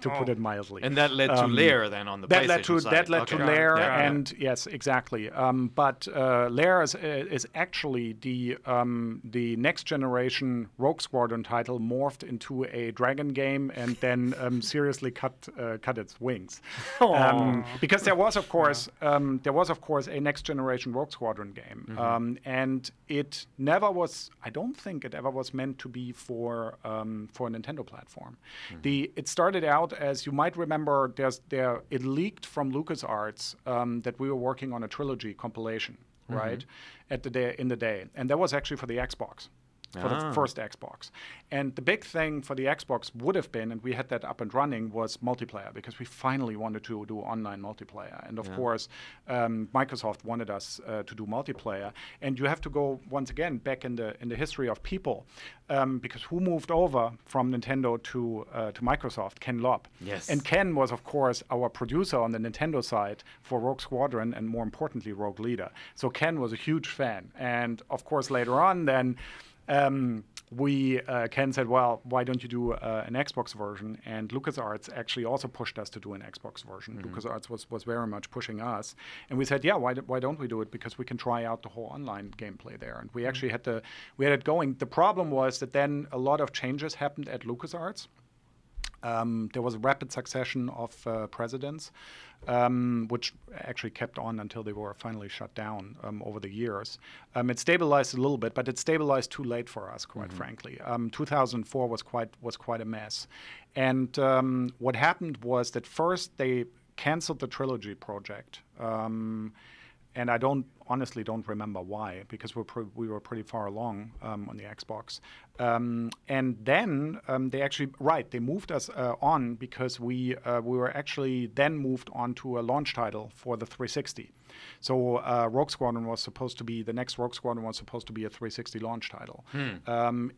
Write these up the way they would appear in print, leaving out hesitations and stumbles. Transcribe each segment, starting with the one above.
to put it mildly. And that led to Lair then on the PlayStation side. That led to Lair, and yes, exactly. But Lair is actually the next generation Rogue Squadron title morphed into a dragon game, and then seriously cut its wings. Because there was of course a next generation Rogue Squadron game, and it never was. I don't think it ever was meant to be for a Nintendo platform. It started out, as you might remember, it leaked from LucasArts that we were working on a trilogy compilation, right? In the day, and that was actually for the Xbox. For the first Xbox. And the big thing for the Xbox would have been, and we had that up and running, was multiplayer, because we finally wanted to do online multiplayer. And of course, Microsoft wanted us to do multiplayer. And you have to go, once again, back in the history of people, because who moved over from Nintendo to Microsoft? Ken Lobb. Yes. And Ken was, of course, our producer on the Nintendo side for Rogue Squadron, and more importantly, Rogue Leader. So Ken was a huge fan. And of course, later on then, Ken said, well, why don't you do an Xbox version? And LucasArts actually also pushed us to do an Xbox version. LucasArts was very much pushing us. And we said, yeah, why don't we do it? Because we can try out the whole online gameplay there. And we actually had it going. The problem was that then a lot of changes happened at LucasArts. There was a rapid succession of presidents, which actually kept on until they were finally shut down over the years. It stabilized a little bit, but it stabilized too late for us, quite frankly. 2004 was quite a mess. And what happened was that first they canceled the trilogy project. And I honestly don't remember why, because we were pretty far along on the Xbox. And then they moved us on because we were actually then moved on to a launch title for the 360. So Rogue Squadron was supposed to be, the next Rogue Squadron was supposed to be a 360 launch title.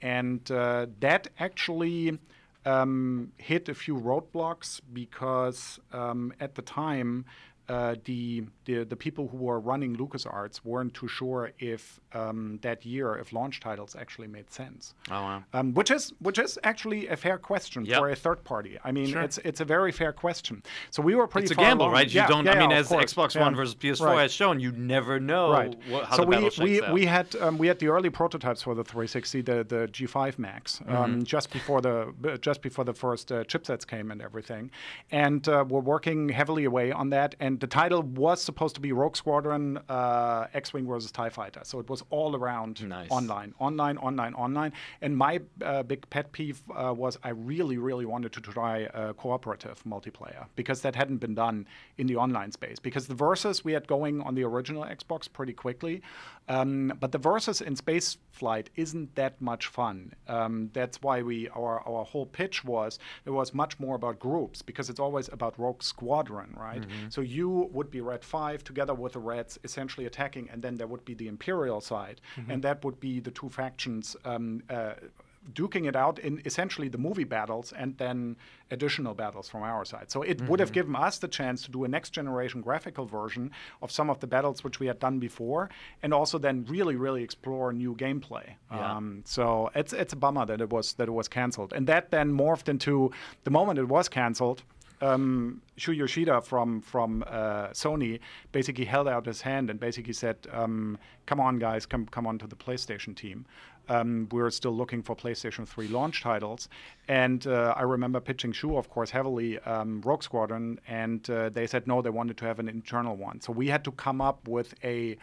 And that actually hit a few roadblocks because at the time, the people who were running LucasArts weren't too sure if that year, if launch titles actually made sense. Oh, wow. Which is actually a fair question for a third party. I mean, it's a very fair question. So we were pretty. It's a far gamble, along. right? You don't. I mean, as Xbox One versus PS4 has shown, you never know how so the battle shakes out. we had the early prototypes for the 360, the G5 Max, just before the first chipsets came and everything, and we're working heavily away on that. And the title was supposed to be Rogue Squadron X-Wing versus TIE Fighter. So it was all around online. And my big pet peeve was I really, really wanted to try cooperative multiplayer, because that hadn't been done in the online space. Because the versus we had going on the original Xbox pretty quickly, but the versus in space flight isn't that much fun. That's why our whole pitch was, it was much more about groups, because it's always about Rogue Squadron, right? So you would be Red 5 together with the Reds essentially attacking, and then there would be the Imperial side, and that would be the two factions duking it out in essentially the movie battles and then additional battles from our side. So it would have given us the chance to do a next generation graphical version of some of the battles which we had done before, and also then really, really explore new gameplay. So it's a bummer that it was canceled. And that then morphed into, the moment it was canceled, Shu Yoshida from Sony basically held out his hand and basically said, come on guys, come on to the PlayStation team. We're still looking for PlayStation 3 launch titles. And I remember pitching Shu, of course, heavily Rogue Squadron, and they said no, they wanted to have an internal one. So we had to come up with a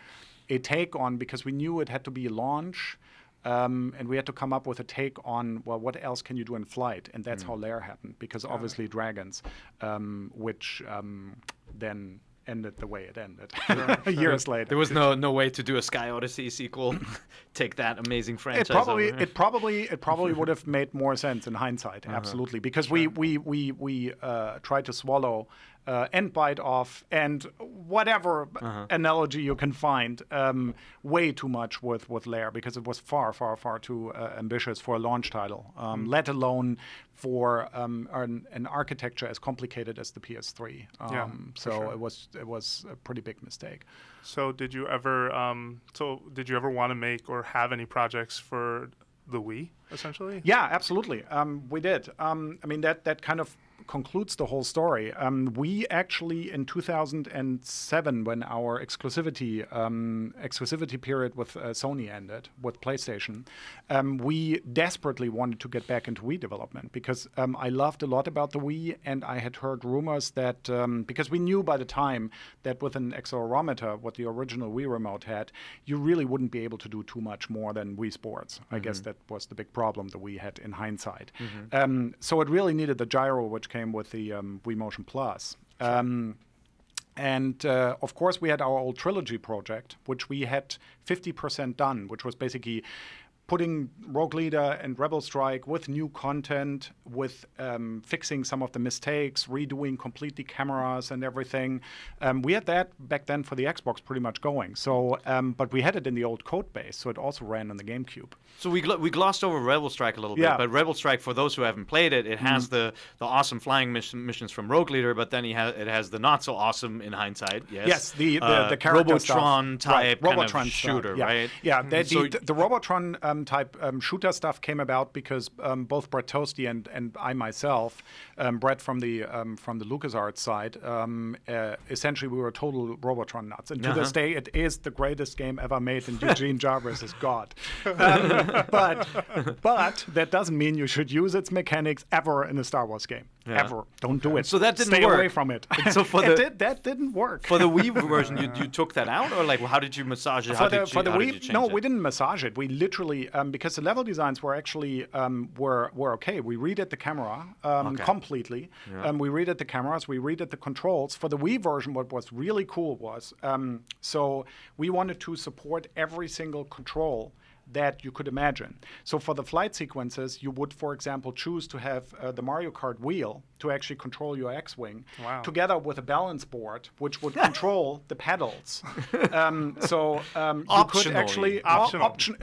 take on, because we knew it had to be a launch, and we had to come up with a take on, well, what else can you do in flight? And that's how Lair happened, because obviously Dragons, which then ended the way it ended years later. There was no way to do a Sky Odyssey sequel. Take that amazing franchise. It probably would have made more sense in hindsight, absolutely, because we tried to swallow and bite off and whatever analogy you can find, way too much with Lair, because it was far too ambitious for a launch title, let alone for an architecture as complicated as the PS3. So it was a pretty big mistake. So did you ever want to make or have any projects for the Wii, essentially? Yeah, absolutely. We did. I mean, that kind of concludes the whole story. We actually, in 2007, when our exclusivity period with Sony ended, with PlayStation, we desperately wanted to get back into Wii development because I loved a lot about the Wii, and I had heard rumors that, because we knew by the time that with an accelerometer, what the original Wii remote had, you really wouldn't be able to do too much more than Wii Sports. I guess that was the big problem the Wii had in hindsight. So it really needed the gyro, which came with the Wii Motion Plus. And of course, we had our old trilogy project, which we had 50% done, which was basically putting Rogue Leader and Rebel Strike with new content, with fixing some of the mistakes, redoing completely cameras and everything. We had that back then for the Xbox pretty much going. So, but we had it in the old code base, so it also ran on the GameCube. So we glossed over Rebel Strike a little bit, but Rebel Strike, for those who haven't played it, it has the awesome flying missions from Rogue Leader, but then it has the not so awesome in hindsight. Yes, the character Robotron stuff. type kind Robotron of shooter, right? Yeah, the Robotron type shooter stuff came about because both Brett Toasty and I myself, Brett from the LucasArts side, essentially we were total Robotron nuts. And to this day, it is the greatest game ever made, and Eugene Jarvis is God. But that doesn't mean you should use its mechanics ever in a Star Wars game. Ever. Don't do it. So that didn't Stay work. away from it. So that didn't work. For the Wii version, you took that out, or like how did you massage it? How did you change no, it? we didn't massage it. We literally, because the level designs were actually were okay. We redid the camera completely. We redid the cameras. We redid the controls. For the Wii version, what was really cool was so we wanted to support every single control that you could imagine. So for the flight sequences, you would, for example, choose to have the Mario Kart wheel to actually control your X-Wing, together with a balance board, which would control the pedals. So you could actually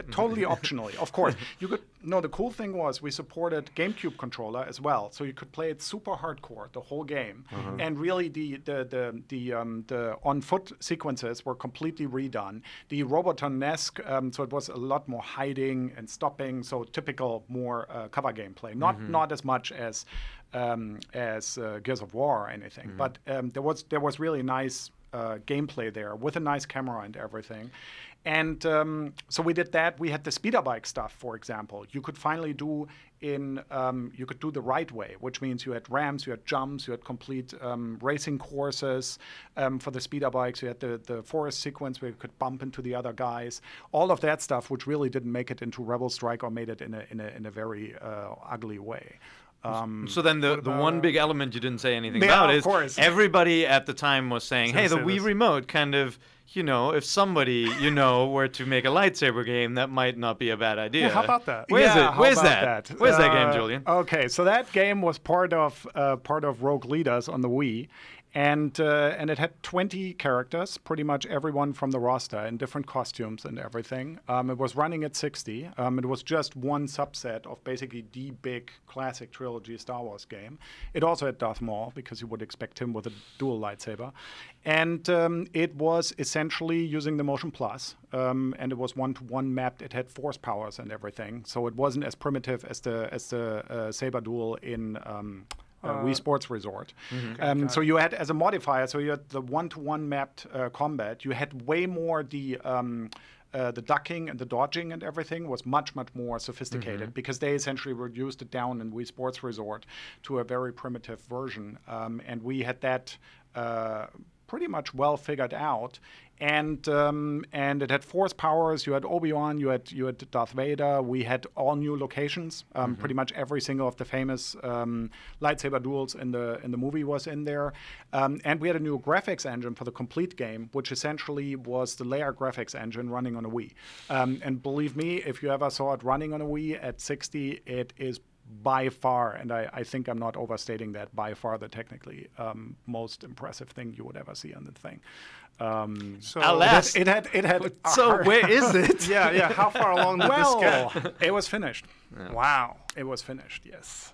totally optionally, of course. You could. No, the cool thing was we supported GameCube controller as well, so you could play it super hardcore the whole game, and really the on-foot sequences were completely redone. The Roboton-esque, so it was a lot more hiding and stopping, so typical more cover gameplay. Not as much as Gears of War or anything, but there was really nice gameplay there with a nice camera and everything. And so we did that. We had the speeder bike stuff, for example. You could finally do you could do the right way, which means you had ramps, you had jumps, you had complete racing courses for the speeder bikes. You had the forest sequence where you could bump into the other guys. All of that stuff, which really didn't make it into Rebel Strike or made it in a very ugly way. So then the one big element you didn't say anything about is everybody at the time was saying, hey, the Wii remote kind of, if somebody, were to make a lightsaber game, that might not be a bad idea. Well, how about that? Where's that? Where's that game, Julian? Okay, so that game was part of Rogue Leaders on the Wii. And it had 20 characters, pretty much everyone from the roster in different costumes and everything. It was running at 60. It was just one subset of basically the big classic trilogy Star Wars game. It also had Darth Maul, because you would expect him with a dual lightsaber. And it was essentially using the Motion Plus, and it was one-to-one mapped. It had force powers and everything, so it wasn't as primitive as the Saber Duel in Wii Sports Resort. So you had, as a modifier, so you had the one-to-one mapped combat. You had way more the ducking and the dodging and everything was much more sophisticated, because they essentially reduced it down in Wii Sports Resort to a very primitive version. And we had that pretty much well figured out. And it had force powers. You had Obi-Wan. You had Darth Vader. We had all new locations. Pretty much every single of the famous lightsaber duels in the movie was in there. And we had a new graphics engine for the complete game, which essentially was the layer graphics engine running on a Wii. And believe me, if you ever saw it running on a Wii at 60, it is by far, and I think I'm not overstating that, by far the technically most impressive thing you would ever see on the thing. So alas, it had. So where is it? Yeah. How far along did this get? It was finished. Yeah. Wow. It was finished. Yes.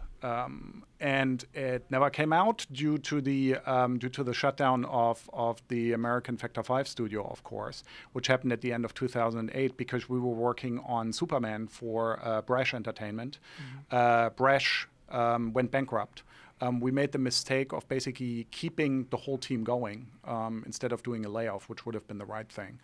And it never came out due to the shutdown of the American Factor 5 studio, of course, which happened at the end of 2008, because we were working on Superman for Brash Entertainment. Brash went bankrupt. We made the mistake of basically keeping the whole team going instead of doing a layoff, which would have been the right thing.